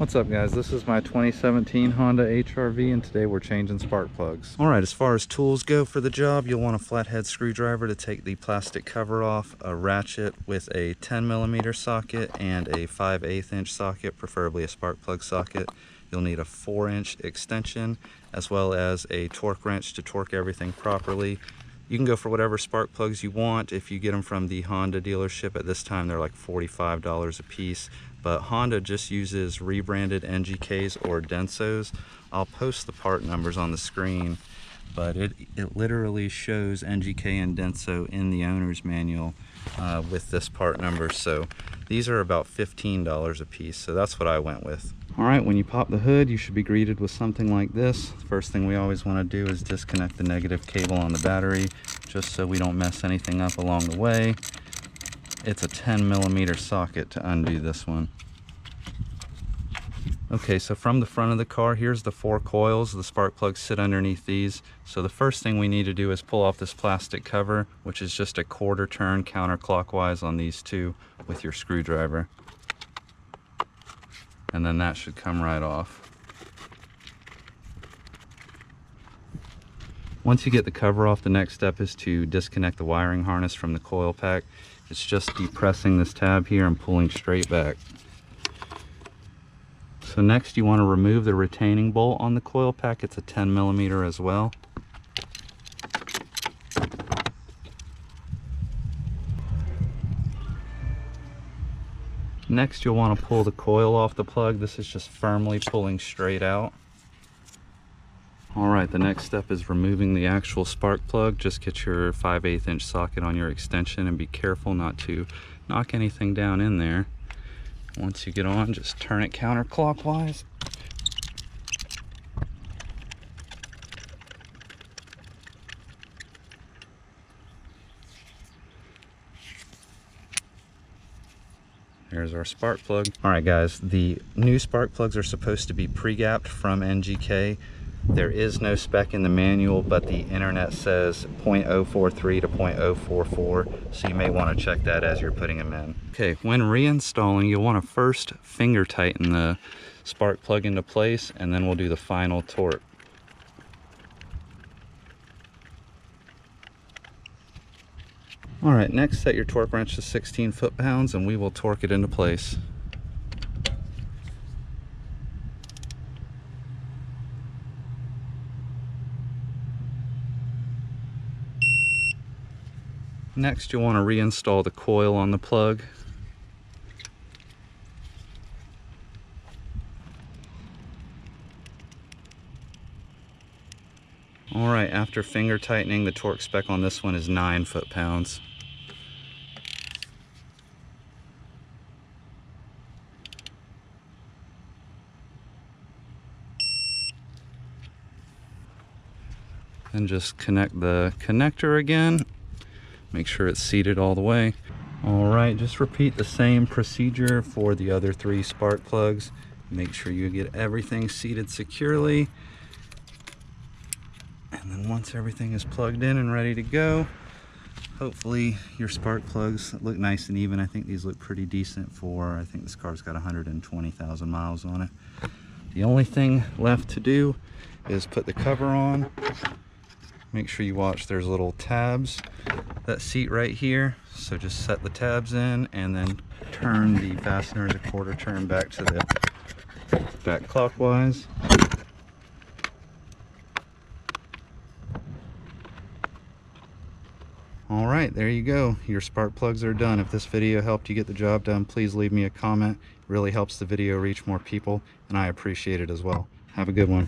What's up guys, this is my 2017 Honda HR-V and today we're changing spark plugs. Alright, as far as tools go for the job, you'll want a flathead screwdriver to take the plastic cover off, a ratchet with a 10mm socket and a 5/8 inch socket, preferably a spark plug socket. You'll need a 4-inch extension as well as a torque wrench to torque everything properly. You can go for whatever spark plugs you want. If you get them from the Honda dealership at this time, they're like $45 a piece. But Honda just uses rebranded NGKs or Densos. I'll post the part numbers on the screen, but it literally shows NGK and Denso in the owner's manual with this part number. So these are about $15 a piece. So that's what I went with. All right, when you pop the hood, you should be greeted with something like this. First thing we always want to do is disconnect the negative cable on the battery, just so we don't mess anything up along the way. It's a 10mm socket to undo this one. Okay, so from the front of the car, here's the 4 coils. The spark plugs sit underneath these. So the first thing we need to do is pull off this plastic cover, which is just a 1/4 turn counterclockwise on these two with your screwdriver. And then that should come right off. Once you get the cover off, the next step is to disconnect the wiring harness from the coil pack. It's just depressing this tab here and pulling straight back. So next you want to remove the retaining bolt on the coil pack. It's a 10mm as well. Next you'll want to pull the coil off the plug. This is just firmly pulling straight out. Alright, the next step is removing the actual spark plug. Just get your 5/8 inch socket on your extension and be careful not to knock anything down in there. Once you get on, just turn it counterclockwise. There's our spark plug. Alright guys, the new spark plugs are supposed to be pre-gapped from NGK. There is no spec in the manual, but the internet says 0.043 to 0.044, so you may want to check that as you're putting them in. Okay, when reinstalling, you'll want to first finger tighten the spark plug into place, and then we'll do the final torque. Alright, next set your torque wrench to 16 foot-pounds and we will torque it into place. Next, you'll want to reinstall the coil on the plug. Alright, after finger tightening, the torque spec on this one is 9 foot-pounds. And just connect the connector again. Make sure it's seated all the way. Alright, just repeat the same procedure for the other 3 spark plugs. Make sure you get everything seated securely. And then once everything is plugged in and ready to go, hopefully your spark plugs look nice and even. I think these look pretty decent for, I think this car's got 120,000 miles on it. The only thing left to do is put the cover on. Make sure you watch, there's little tabs that seat right here. So just set the tabs in and then turn the fasteners a 1/4 turn back to the back clockwise. Alright, there you go. Your spark plugs are done. If this video helped you get the job done, please leave me a comment. It really helps the video reach more people, and I appreciate it as well. Have a good one.